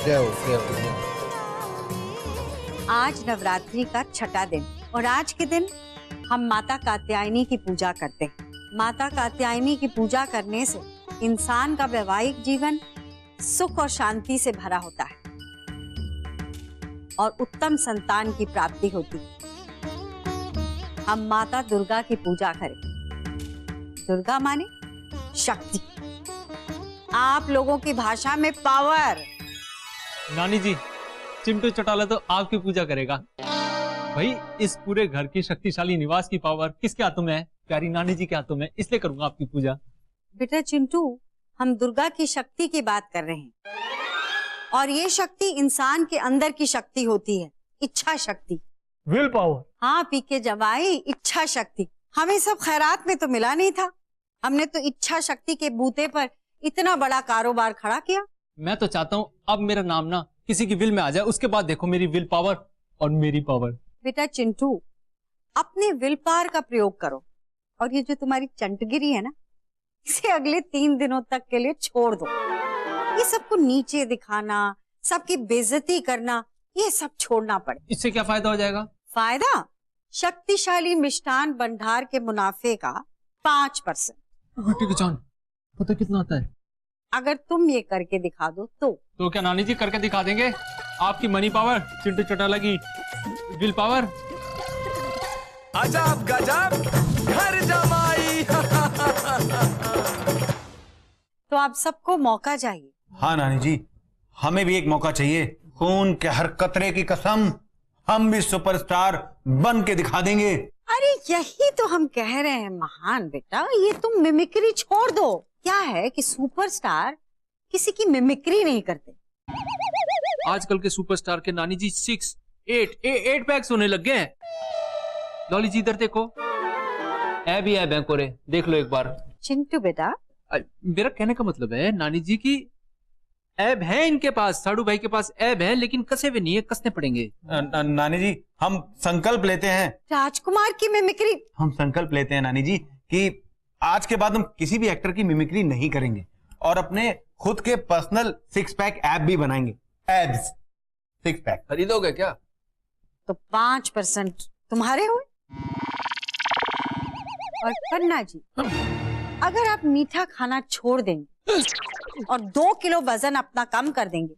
जय हो। आज नवरात्रि का छठा दिन और आज के दिन हम माता कात्यायनी की पूजा करते हैं। माता कात्यायनी की पूजा करने से इंसान का वैवाहिक जीवन सुख और शांति से भरा होता है और उत्तम संतान की प्राप्ति होती है। हम माता दुर्गा की पूजा करें। दुर्गा माने शक्ति, आप लोगों की भाषा में पावर। नानी जी, चिंटू चौटाला तो आपकी पूजा करेगा। भाई, इस पूरे घर की शक्तिशाली निवास की पावर किसके हाथों में है? प्यारी नानी जी के हाथों में, इसलिए करूंगा आपकी पूजा। बेटा चिंटू, हम दुर्गा की शक्ति की बात कर रहे हैं और ये शक्ति इंसान के अंदर की शक्ति होती है, इच्छा शक्ति, विल पावर। हाँ पीके जवाई, इच्छा शक्ति। हमें सब खैरात में तो मिला नहीं था, हमने तो इच्छा शक्ति के बूते पर इतना बड़ा कारोबार खड़ा किया। मैं तो चाहता हूँ अब मेरा नाम ना किसी की विल में आ जाए, उसके बाद देखो मेरी विल पावर और मेरी पावर। बेटा चिंटू, अपने विल पावर का प्रयोग करो और ये जो तुम्हारी चंटगिरी है ना, इसे अगले 3 दिनों तक के लिए छोड़ दो। ये सबको नीचे दिखाना, सबकी बेइज्जती करना, ये सब छोड़ना पड़े। इससे क्या फायदा हो जाएगा? फायदा? शक्तिशाली मिष्ठान भंडार के मुनाफे का 5%। बेटे की जान, पता कितना आता है? अगर तुम ये करके दिखा दो तो क्या नानी जी करके दिखा देंगे? आपकी मनी पावर, चिंटू चौटाला की विल पावर। अजब गजब घर जमाई। तो आप सबको मौका चाहिए। हाँ नानी जी, हमें भी एक मौका चाहिए। खून के हर कतरे की कसम, हम भी सुपरस्टार बन के दिखा देंगे। अरे यही तो हम कह रहे हैं महान बेटा, ये तुम मिमिक्री छोड़ दो। क्या है कि सुपरस्टार किसी की मिमिक्री नहीं करते। आजकल के सुपरस्टार के नानी जी 6, 8 पैक्स होने लग गए हैं। लॉली जी इधर देखो, ऐब ही ऐब है कोरे, देख लो एक बार। चिंटू बेटा, मेरा कहने का मतलब है नानी जी की ऐब है इनके पास, साड़ू भाई के पास ऐब है, लेकिन कसे हुए नहीं है, कसने पड़ेंगे। नानी जी, हम संकल्प लेते हैं। राजकुमार की मिमिक्री? हम संकल्प लेते हैं नानी जी कि आज के बाद हम किसी भी एक्टर की मिमिक्री नहीं करेंगे और अपने खुद के पर्सनल 6 पैक ऐप भी बनाएंगे। एब्स 6 पैक खरीदोगे क्या? तो 5% तुम्हारे हुए। और पन्ना जी, अगर आप मीठा खाना छोड़ देंगे और 2 किलो वजन अपना कम कर देंगे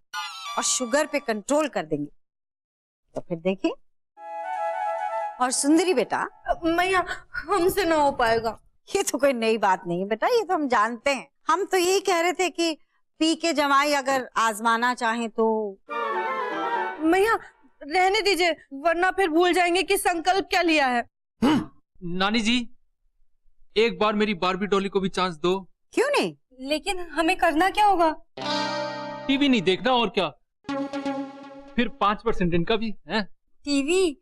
और शुगर पे कंट्रोल कर देंगे तो फिर देखिए। और सुंदरी बेटा, मैया हमसे ना हो पाएगा। ये तो कोई नई बात नहीं है बेटा, ये तो हम जानते हैं। हम तो यही कह रहे थे कि पी के जमाई अगर आजमाना चाहे तो। मैया रहने दीजिए, वरना फिर भूल जाएंगे कि संकल्प क्या लिया है। नानी जी, एक बार मेरी बारबी डॉली को भी चांस दो। क्यों नहीं? लेकिन हमें करना क्या होगा? टीवी नहीं देखना और क्या, फिर 5% इनका भी है। टीवी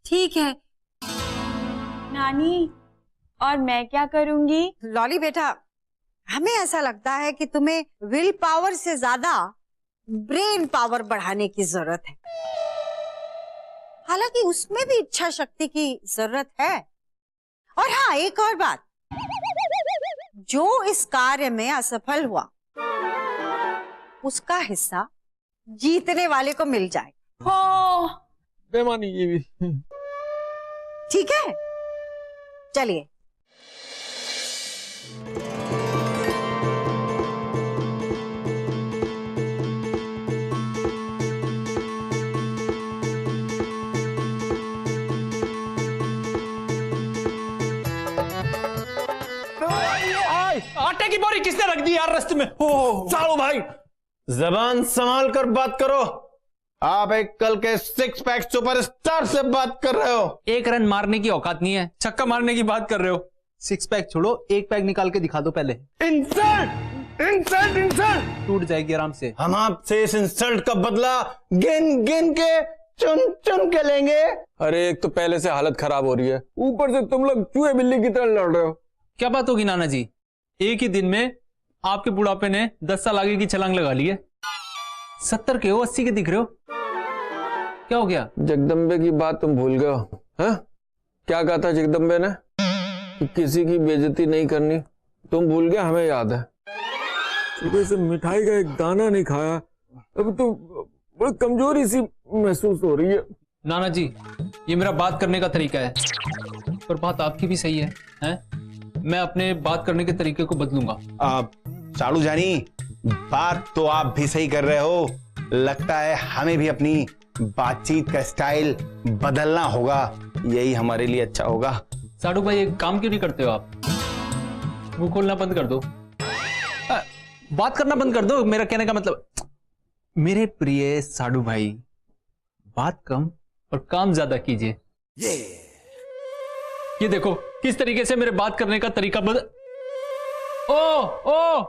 ठीक है नानी, और मैं क्या करूंगी? लॉली बेटा, हमें ऐसा लगता है कि तुम्हें विल पावर से ज्यादा ब्रेन पावर बढ़ाने की जरूरत है। हालांकि उसमें भी इच्छा शक्ति की जरूरत है। और हाँ, एक और बात, जो इस कार्य में असफल हुआ उसका हिस्सा जीतने वाले को मिल जाए। हो बेमानी ये भी। ठीक है, चलिए। आटे की बोरी किसने रख दी यार रास्ते में? सालो भाई, जबान संभाल कर बात करो। आप एक कल के 6 पैक सुपरस्टार से बात कर रहे हो। 1 रन मारने की औकात नहीं है, छक्का मारने की बात कर रहे हो। 6 पैक छोड़ो, 1 पैक निकाल के दिखा दो पहले। इंसल्ट इंसल्ट इंसल्ट टूट जाएगी आराम से। हम आपसे इस इंसल्ट का बदला गिन गिन के चुन चुन के लेंगे। अरे एक तो पहले से हालत खराब हो रही है, ऊपर से तुम लोग चूहे बिल्ली की तरह लड़ रहे हो। क्या बात होगी नाना जी, एक ही दिन में आपके बुढ़ापे ने 10 साल आगे की छलांग लगा ली है। 70 के हो, 80 के दिख रहे हो, क्या हो गया? जगदम्बे की बात तुम भूल गए हो? हाँ? क्या कहा था जगदम्बे ने कि किसी की बेइज्जती नहीं करनी? तुम भूल गए, हमें याद है। सुबह से मिठाई का एक दाना नहीं खाया अब तो बड़ी कमजोरी सी महसूस हो रही है। नाना जी, ये मेरा बात करने का तरीका है, पर बात आपकी भी सही है, हैं? मैं अपने बात करने के तरीके को बदलूंगा। साड़ू जानी, बात तो आप भी सही कर रहे हो, लगता है हमें भी अपनी बातचीत का स्टाइल बदलना होगा, यही हमारे लिए अच्छा होगा। साड़ू भाई, एक काम क्यों नहीं करते हो आप? मुंह खोलना बंद कर दो, बात करना बंद कर दो। मेरा कहने का मतलब, मेरे प्रिय साड़ू भाई, बात कम और काम ज्यादा कीजिए। ये देखो किस तरीके से मेरे बात करने का तरीका बदल। ओ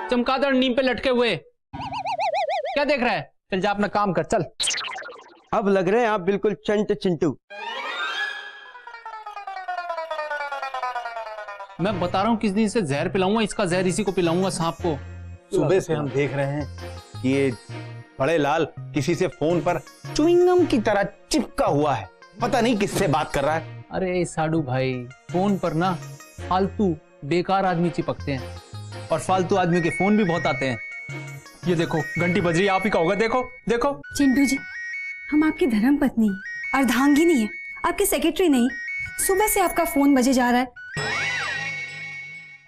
चमगादड़ नीम पे लटके हुए, क्या देख रहा है? चल जा अपना काम कर, चल। अब लग रहे हैं आप बिल्कुल चंट चिंटू। मैं बता रहा हूं किस दिन से जहर पिलाऊंगा, इसका जहर इसी को पिलाऊंगा, सांप को। सुबह से हम देख रहे हैं कि ये बड़े लाल किसी से फोन पर च्युइंगम की तरह चिपका हुआ है, पता नहीं किससे बात कर रहा है। अरे साड़ू भाई, फोन पर ना फालतू बेकार आदमी चिपकते हैं, और फालतू आदमी के फोन भी बहुत आते हैं। ये देखो घंटी बज रही है, आप ही का होगा, देखो देखो। चिंटू जी, हम आपकी धर्म पत्नी हैं, अर्धांगिनी है, आपकी सेक्रेटरी नहीं। सुबह से आपका फोन बजे जा रहा है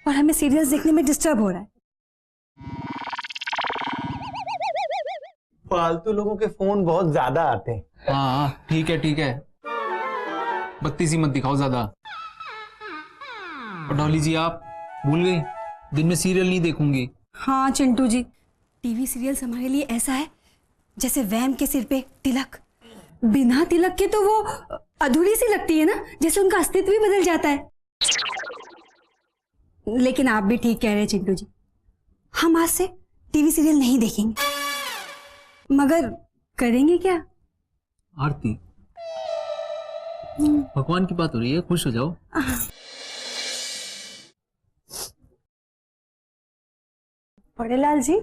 और हमें सीरियल्स देखने में डिस्टर्ब हो रहा है। फालतू लोगों के फोन बहुत ज्यादा आते हैं। हाँ ठीक है, बत्तीसी मत दिखाओ ज्यादा। और डॉली जी, आप भूल गई, दिन में सीरियल नहीं देखूंगी। हाँ चिंटू जी, टीवी सीरियल्स हमारे लिए ऐसा है जैसे वैम के सिर पे तिलक। बिना तिलक के तो वो अधूरी सी लगती है ना, जैसे उनका अस्तित्व ही बदल जाता है। लेकिन आप भी ठीक कह रहे हैं चिंटू जी, हम आज से टीवी सीरियल नहीं देखेंगे। मगर करेंगे क्या? आरती, भगवान की बात हो रही है, खुश हो जाओ। बड़े लाल जी,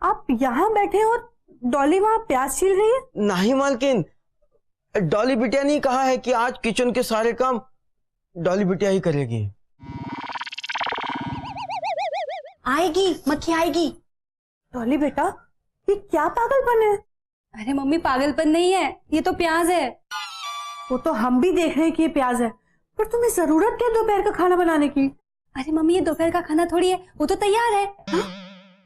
आप यहाँ बैठे और डॉली वहाँ प्याज छील रही है। नहीं मालकिन, डॉली बिटिया ने कहा है कि आज किचन के सारे काम डॉली बिटिया ही करेगी। आएगी, मक्खी आएगी। डॉली बेटा, ये क्या पागलपन है? अरे मम्मी, पागलपन नहीं है, ये तो प्याज है। वो तो हम भी देख रहे हैं कि ये प्याज है, पर तुम्हें जरूरत क्या दोपहर का खाना बनाने की? अरे मम्मी, ये दोपहर का खाना थोड़ी है, वो तो तैयार है। हा?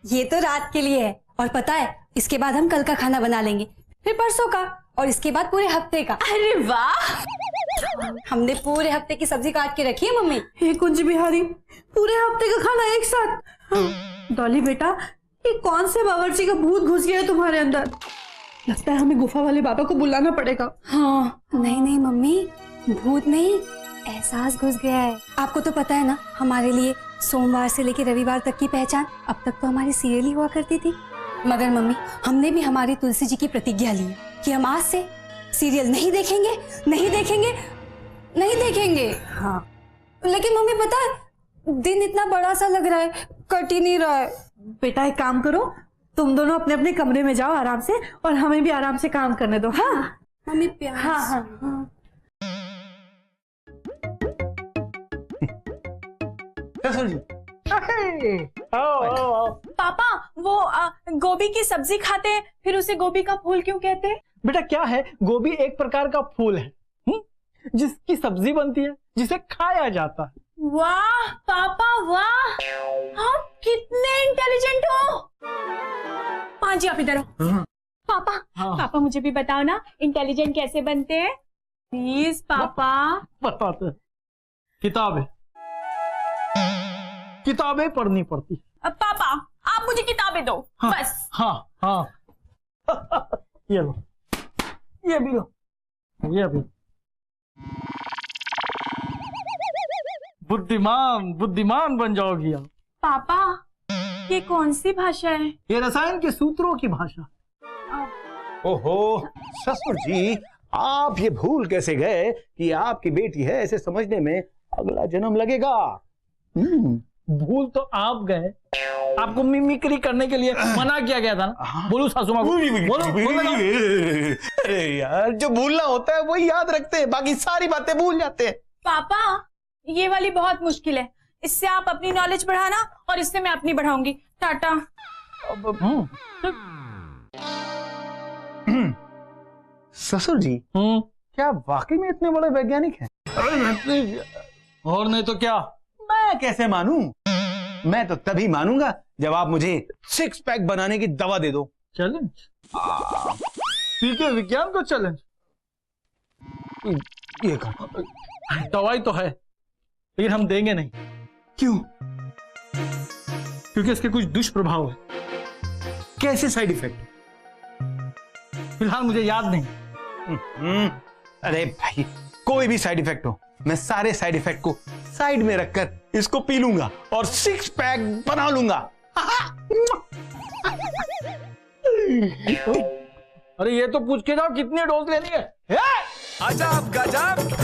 ये तो रात के लिए है, और पता है इसके बाद हम कल का खाना बना लेंगे, फिर परसों का, और इसके बाद पूरे हफ्ते का। अरे वाह, हमने पूरे हफ्ते की सब्जी काट के रखी है मम्मी। हे कुंज बिहारी, पूरे हफ्ते का खाना एक साथ। डॉली बेटा, ये कौन से बावर्ची का भूत घुस गया है तुम्हारे अंदर? लगता है हमें गुफा वाले बाबा को बुलाना पड़ेगा। हाँ, नहीं मम्मी, भूत नहीं, एहसास घुस गया है। आपको तो पता है ना, हमारे लिए सोमवार से लेकर रविवार तक की पहचान अब तक तो हमारी सीरियल ही हुआ करती थी। मगर मम्मी, हमने भी हमारी तुलसी जी की प्रतिज्ञा ली है कि हम आज से सीरियल नहीं देखेंगे, नहीं देखेंगे, नहीं देखेंगे। हाँ, लेकिन मम्मी पता है, दिन इतना बड़ा सा लग रहा है, कट ही नहीं रहा है। बेटा एक काम करो, तुम दोनों अपने अपने कमरे में जाओ आराम से, और हमें भी आराम से काम करने दो। हाँ मम्मी, प्यार। हाँ। पापा, वो गोभी की सब्जी खाते हैं, फिर उसे गोभी का फूल क्यों कहते हैं? बेटा क्या है, गोभी एक प्रकार का फूल है, जिसकी सब्जी बनती है, जिसे खाया जाता है। वाह पापा वाह, आप कितने इंटेलिजेंट हो। हाँ जी, आप इधर हो। पापा, पापा मुझे भी बताओ ना, इंटेलिजेंट कैसे बनते हैं प्लीज पापा। बताते हैं। किताबें पढ़नी पड़ती है। अब पापा, आप मुझे किताबें दो। हाँ, बस। हाँ ये लो, ये भी लो, ये भी। बुद्धिमान बन जाओगी आप। पापा, ये कौन सी भाषा है? ये रसायन के सूत्रों की भाषा। ओहो ससुर जी, आप ये भूल कैसे गए कि आपकी बेटी है, ऐसे समझने में अगला जन्म लगेगा। भूल तो आप गए, आपको मिमिक्री करने के लिए मना किया गया था ना। बोलो सासू माँ, बोलो। अरे यार, जो भूलना होता है वही याद रखते हैं, बाकी सारी बातें भूल जाते हैं। पापा, ये वाली बहुत मुश्किल है, इससे आप अपनी नॉलेज बढ़ाना और इससे मैं अपनी बढ़ाऊंगी। टाटा। ससुर जी, क्या वाकई में इतने बड़े वैज्ञानिक हैं? और नहीं तो क्या। मैं कैसे मानूं? मैं तो तभी मानूंगा जब आप मुझे 6 पैक बनाने की दवा दे दो। चैलेंज? ठीक है, विज्ञान का चैलेंज। ये कहा, दवाई तो है लेकिन हम देंगे नहीं। क्यों? क्योंकि इसके कुछ दुष्प्रभाव है। कैसे साइड इफेक्ट? फिलहाल मुझे याद नहीं। अरे भाई, कोई भी साइड इफेक्ट हो, मैं सारे साइड इफेक्ट को साइड में रखकर इसको पी लूंगा और 6 पैक बना लूंगा। अरे ये तो पूछ के जाओ कितनी डोज लेनी है। अजब गजब